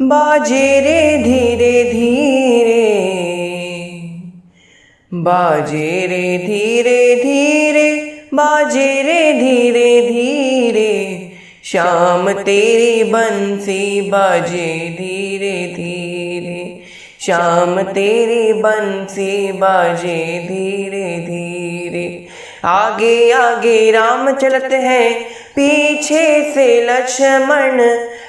बाजे रे धीरे धीरे, बाजे रे धीरे धीरे, बाजे रे धीरे धीरे, श्याम तेरी बंसी बाजे धीरे धीरे, श्याम तेरी बंसी बाजे धीरे धीरे। आगे आगे राम चलत है, पीछे से लक्ष्मण,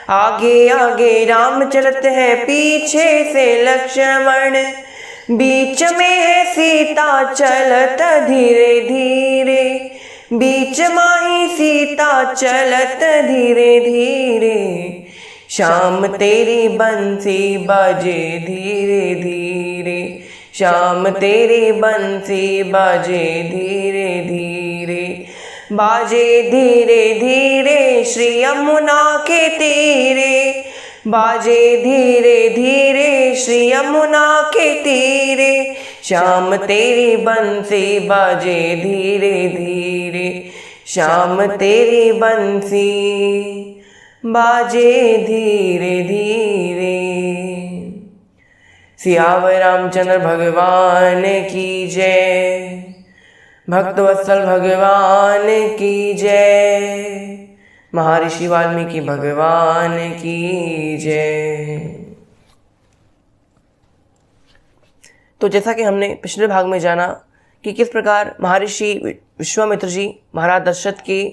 आगे आगे राम चलत है, पीछे से लक्ष्मण, बीच में है सीता चलत धीरे धीरे, बीच माही सीता चलत धीरे धीरे, श्याम तेरी बंसी बाजे धीरे धीरे, श्याम तेरी बंसी बाजे धीरे धीरे। बाजे धीरे धीरे श्री यमुना के तीरे, बाजे धीरे धीरे श्री यमुना के तीरे, श्याम तेरी बंसी बाजे धीरे धीरे, श्याम तेरी बंसी बाजे धीरे धीरे। सियावर रामचंद्र भगवान की जय, भक्तवत्सल भगवान की जय, महर्षि वाल्मीकि भगवान की जय। तो जैसा कि हमने पिछले भाग में जाना कि किस प्रकार महर्षि विश्वामित्र जी महाराज दशरथ के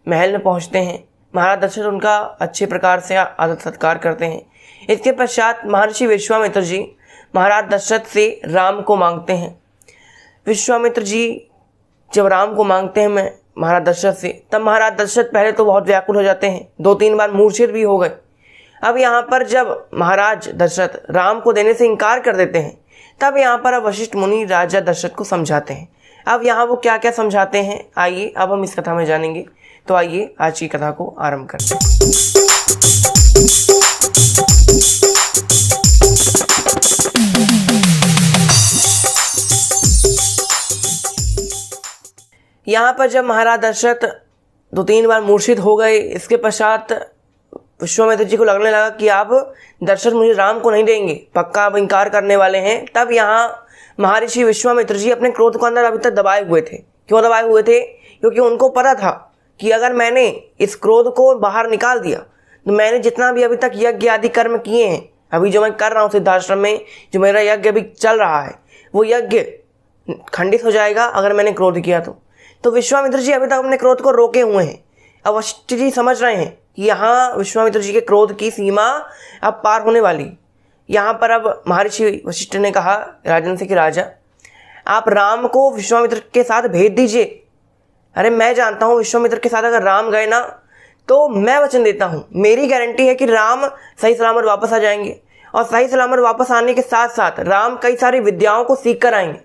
महल में पहुंचते हैं, महाराज दशरथ उनका अच्छे प्रकार से आदर सत्कार करते हैं। इसके पश्चात महर्षि विश्वामित्र जी महाराज दशरथ से राम को मांगते हैं। विश्वामित्र जी जब राम को मांगते हैं मैं महाराज दशरथ से, तब महाराज दशरथ पहले तो बहुत व्याकुल हो जाते हैं, 2-3 बार मूर्छित भी हो गए। अब यहाँ पर जब महाराज दशरथ राम को देने से इनकार कर देते हैं, तब यहाँ पर अब वशिष्ठ मुनि राजा दशरथ को समझाते हैं। अब यहाँ वो क्या क्या समझाते हैं, आइए अब हम इस कथा में जानेंगे। तो आइए आज की कथा को आरंभ करते हैं। यहाँ पर जब महाराज दशरथ 2-3 बार मूर्छित हो गए, इसके पश्चात विश्वामित्र जी को लगने लगा कि अब दशरथ मुझे राम को नहीं देंगे, पक्का अब इनकार करने वाले हैं। तब यहाँ महर्षि विश्वामित्र जी अपने क्रोध को अंदर अभी तक दबाए हुए थे। क्यों दबाए हुए थे? क्योंकि उनको पता था कि अगर मैंने इस क्रोध को बाहर निकाल दिया तो मैंने जितना भी अभी तक यज्ञ आदि कर्म किए हैं, अभी जो मैं कर रहा हूँ सिद्धाश्रम में, जो मेरा यज्ञ अभी चल रहा है, वो यज्ञ खंडित हो जाएगा अगर मैंने क्रोध किया तो विश्वामित्र जी अभी तक अपने क्रोध को रोके हुए हैं। अब वशिष्ठ जी समझ रहे हैं कि यहाँ विश्वामित्र जी के क्रोध की सीमा अब पार होने वाली। यहाँ पर अब महर्षि वशिष्ठ ने कहा राजन से कि राजा आप राम को विश्वामित्र के साथ भेज दीजिए। अरे मैं जानता हूँ विश्वामित्र के साथ अगर राम गए ना तो मैं वचन देता हूँ, मेरी गारंटी है कि राम सही सलामत वापस आ जाएंगे, और सही सलामत वापस आने के साथ साथ राम कई सारी विद्याओं को सीख कर आएंगे।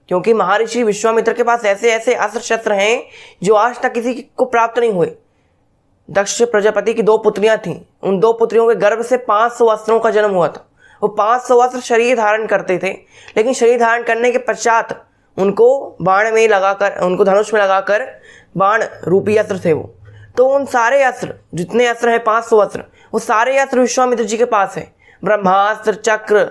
क्योंकि महर्षि विश्वामित्र के पास ऐसे ऐसे अस्त्र शस्त्र हैं जो आज तक किसी को प्राप्त नहीं हुए। दक्ष प्रजापति की 2 पुत्रियां थीं, उन 2 पुत्रियों के गर्भ से 500 अस्त्रों का जन्म हुआ था। वो 500 अस्त्र शरीर धारण करते थे, लेकिन शरीर धारण करने के पश्चात उनको बाण में लगाकर, उनको धनुष में लगाकर बाण रूपी अस्त्र थे वो। तो उन सारे अस्त्र, जितने अस्त्र हैं 500 अस्त्र, वो सारे अस्त्र विश्वामित्र जी के पास है। ब्रह्मास्त्र, चक्र,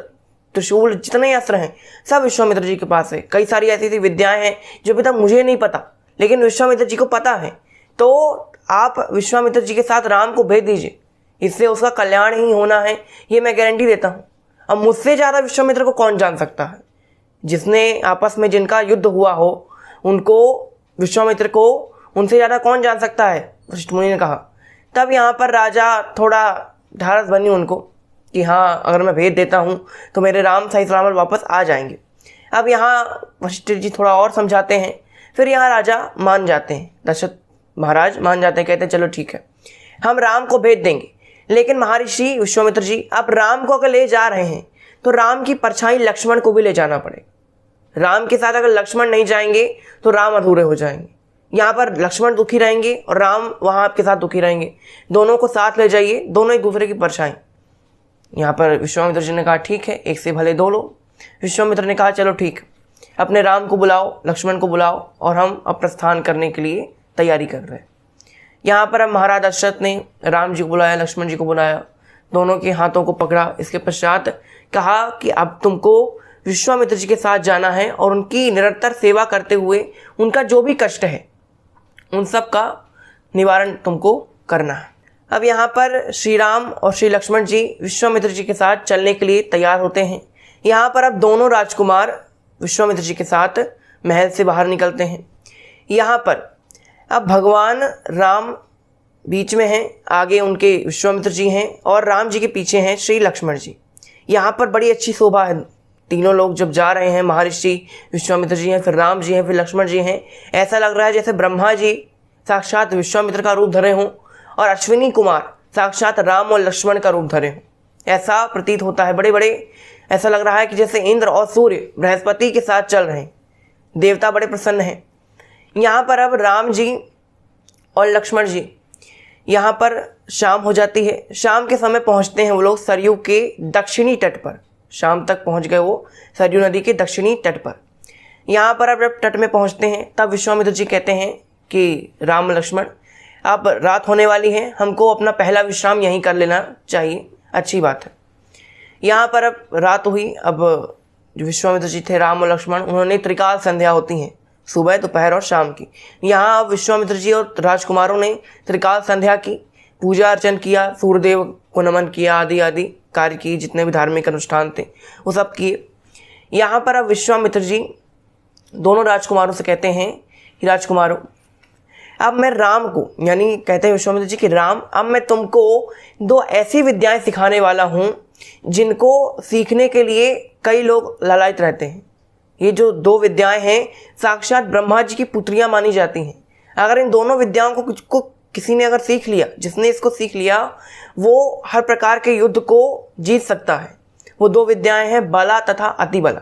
त्रिशूल, जितने अस्त्र हैं सब विश्वामित्र जी के पास है। कई सारी ऐसी ऐसी विद्याएं हैं जो अभी तक मुझे नहीं पता, लेकिन विश्वामित्र जी को पता है। तो आप विश्वामित्र जी के साथ राम को भेज दीजिए, इससे उसका कल्याण ही होना है, ये मैं गारंटी देता हूँ। अब मुझसे ज़्यादा विश्वामित्र को कौन जान सकता है? जिसने आपस में जिनका युद्ध हुआ हो उनको, विश्वामित्र को उनसे ज़्यादा कौन जान सकता है? वशिष्ठ मुनि ने कहा। तब यहाँ पर राजा थोड़ा ढाढ़स बनी उनको कि हाँ अगर मैं भेज देता हूँ तो मेरे राम सही सलामत वापस आ जाएंगे। अब यहाँ वशिष्ठ जी थोड़ा और समझाते हैं, फिर यहाँ राजा मान जाते हैं, दशरथ महाराज मान जाते हैं, कहते हैं चलो ठीक है हम राम को भेज देंगे। लेकिन महर्षि विश्वामित्र जी आप राम को अगर ले जा रहे हैं तो राम की परछाई लक्ष्मण को भी ले जाना पड़ेगा। राम के साथ अगर लक्ष्मण नहीं जाएंगे तो राम अधूरे हो जाएंगे। यहाँ पर लक्ष्मण दुखी रहेंगे और राम वहाँ आपके साथ दुखी रहेंगे, दोनों को साथ ले जाइए, दोनों एक दूसरे की परछाई। यहाँ पर विश्वामित्र जी ने कहा ठीक है, एक से भले 2 लो। विश्वामित्र ने कहा चलो ठीक, अपने राम को बुलाओ, लक्ष्मण को बुलाओ, और हम अब प्रस्थान करने के लिए तैयारी कर रहे हैं। यहाँ पर अब महाराज दशरथ ने राम जी को बुलाया, लक्ष्मण जी को बुलाया। दोनों के हाथों को पकड़ा। इसके पश्चात कहा कि अब तुमको विश्वामित्र जी के साथ जाना है और उनकी निरंतर सेवा करते हुए उनका जो भी कष्ट है उन सब का निवारण तुमको करना है। अब यहाँ पर श्री राम और श्री लक्ष्मण जी विश्वामित्र जी के साथ चलने के लिए तैयार होते हैं। यहाँ पर अब दोनों राजकुमार विश्वामित्र जी के साथ महल से बाहर निकलते हैं। यहाँ पर अब भगवान राम बीच में हैं, आगे उनके विश्वामित्र जी हैं और राम जी के पीछे हैं श्री लक्ष्मण जी। यहाँ पर बड़ी अच्छी शोभा है। तीनों लोग जब जा रहे हैं, महर्षि विश्वामित्र जी हैं, फिर राम जी हैं, फिर लक्ष्मण जी हैं, ऐसा लग रहा है जैसे ब्रह्मा जी साक्षात विश्वामित्र का रूप धरे हों और अश्विनी कुमार साक्षात राम और लक्ष्मण का रूप धरे हों। ऐसा प्रतीत होता है। बड़े बड़े ऐसा लग रहा है कि जैसे इंद्र और सूर्य बृहस्पति के साथ चल रहे हैं। देवता बड़े प्रसन्न हैं। यहाँ पर अब राम जी और लक्ष्मण जी, यहाँ पर शाम हो जाती है। शाम के समय पहुँचते हैं वो लोग सरयू के दक्षिणी तट पर। शाम तक पहुँच गए वो सरयू नदी के दक्षिणी तट पर। यहाँ पर अब तट में पहुँचते हैं तब विश्वामित्र जी कहते हैं कि राम लक्ष्मण, अब रात होने वाली है, हमको अपना पहला विश्राम यहीं कर लेना चाहिए। अच्छी बात है। यहाँ पर अब रात हुई। अब जो विश्वामित्र जी थे, राम और लक्ष्मण, उन्होंने त्रिकाल संध्या होती हैं, सुबह, दोपहर और शाम की। यहाँ अब विश्वामित्र जी और राजकुमारों ने त्रिकाल संध्या की, पूजा अर्चन किया, सूर्यदेव को नमन किया, आदि आदि कार्य किए, जितने भी धार्मिक अनुष्ठान थे वो सब किए। यहाँ पर अब विश्वामित्र जी दोनों राजकुमारों से कहते हैं कि राजकुमारों, अब मैं राम को, यानी कहते हैं विश्वामित्र जी कि राम, अब मैं तुमको दो ऐसी विद्याएं सिखाने वाला हूँ जिनको सीखने के लिए कई लोग लालायित रहते हैं। ये जो दो विद्याएं हैं साक्षात ब्रह्मा जी की पुत्रियां मानी जाती हैं। अगर इन दोनों विद्याओं को किसी ने अगर सीख लिया, जिसने इसको सीख लिया, वो हर प्रकार के युद्ध को जीत सकता है। वो दो विद्याएं हैं बला तथा अति बला।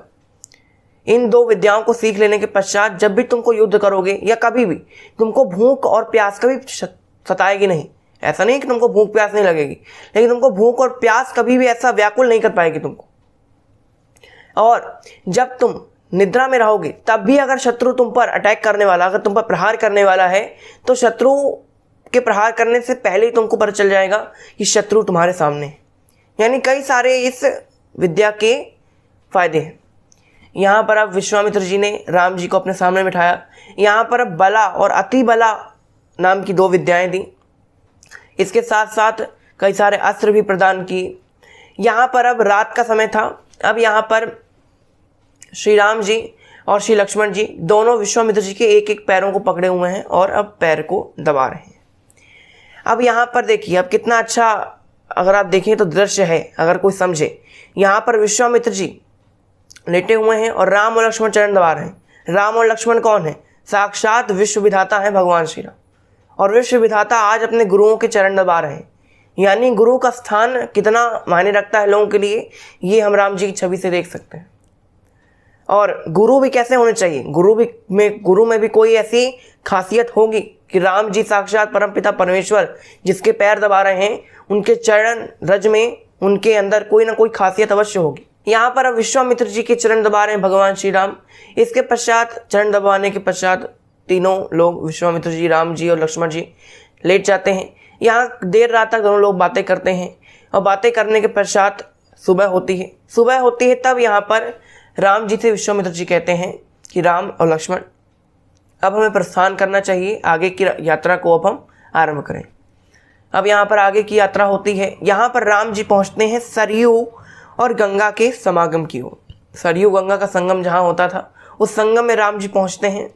इन दो विद्याओं को सीख लेने के पश्चात जब भी तुमको युद्ध करोगे या कभी भी, तुमको भूख और प्यास कभी सताएगी नहीं। ऐसा नहीं कि तुमको भूख प्यास नहीं लगेगी, लेकिन तुमको भूख और प्यास कभी भी ऐसा व्याकुल नहीं कर पाएगी तुमको। और जब तुम निद्रा में रहोगे तब भी अगर शत्रु तुम पर अटैक करने वाला, अगर तुम पर प्रहार करने वाला है, तो शत्रु के प्रहार करने से पहले ही तुमको पता चल जाएगा कि शत्रु तुम्हारे सामने है। यानी कई सारे इस विद्या के फायदे हैं। यहाँ पर अब विश्वामित्र जी ने राम जी को अपने सामने बिठाया। यहाँ पर अब बला और अति बला नाम की दो विद्याएं दी। इसके साथ साथ कई सारे अस्त्र भी प्रदान किए। यहाँ पर अब रात का समय था। अब यहाँ पर श्री राम जी और श्री लक्ष्मण जी दोनों विश्वामित्र जी के एक एक पैरों को पकड़े हुए हैं और अब पैर को दबा रहे हैं। अब यहाँ पर देखिए, अब कितना अच्छा अगर आप देखें तो दृश्य है, अगर कोई समझे। यहाँ पर विश्वामित्र जी लेटे हुए हैं और राम और लक्ष्मण चरण दबा रहे हैं। राम और लक्ष्मण कौन है? साक्षात विश्व विधाता है भगवान श्री राम। और विश्व विधाता आज अपने गुरुओं के चरण दबा रहे हैं। यानी गुरु का स्थान कितना मायने रखता है लोगों के लिए, ये हम राम जी की छवि से देख सकते हैं। और गुरु भी कैसे होने चाहिए? गुरु में भी कोई ऐसी खासियत होगी कि राम जी साक्षात परमपिता परमेश्वर जिसके पैर दबा रहे हैं, उनके चरण रज में उनके अंदर कोई ना कोई खासियत अवश्य होगी। यहाँ पर अब विश्वामित्र जी के चरण दबा रहे हैं भगवान श्री राम। इसके पश्चात चरण दबाने के पश्चात तीनों लोग, विश्वामित्र जी, राम जी और लक्ष्मण जी, लेट जाते हैं। यहाँ देर रात तक दोनों लोग बातें करते हैं और बातें करने के पश्चात सुबह होती है। तब यहाँ पर राम जी से विश्वामित्र जी कहते हैं कि राम और लक्ष्मण, अब हमें प्रस्थान करना चाहिए, आगे की यात्रा को अब हम आरंभ करें। अब यहाँ पर आगे की यात्रा होती है। यहाँ पर राम जी पहुँचते हैं सरयू और गंगा के समागम की ओर। सरयू गंगा का संगम जहाँ होता था, उस संगम में राम जी पहुँचते हैं।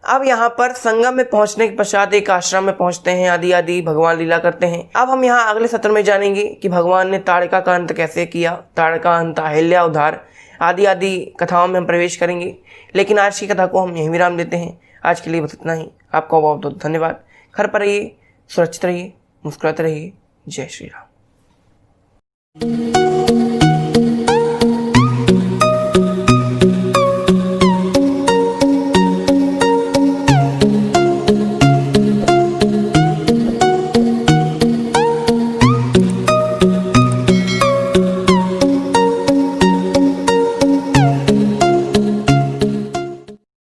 अब यहाँ पर संगम में पहुँचने के पश्चात एक आश्रम में पहुँचते हैं, आदि आदि भगवान लीला करते हैं। अब हम यहाँ अगले सत्र में जानेंगे कि भगवान ने ताड़का का अंत कैसे किया, ताड़का अंत, अहिल्या उद्धार, आदि आदि कथाओं में हम प्रवेश करेंगे। लेकिन आज की कथा को हम यहीं विराम देते हैं। आज के लिए बस इतना ही। आपका बहुत बहुत धन्यवाद। घर पर रहिए, सुरक्षित रहिए, मुस्कुराते रहिए। जय श्री राम।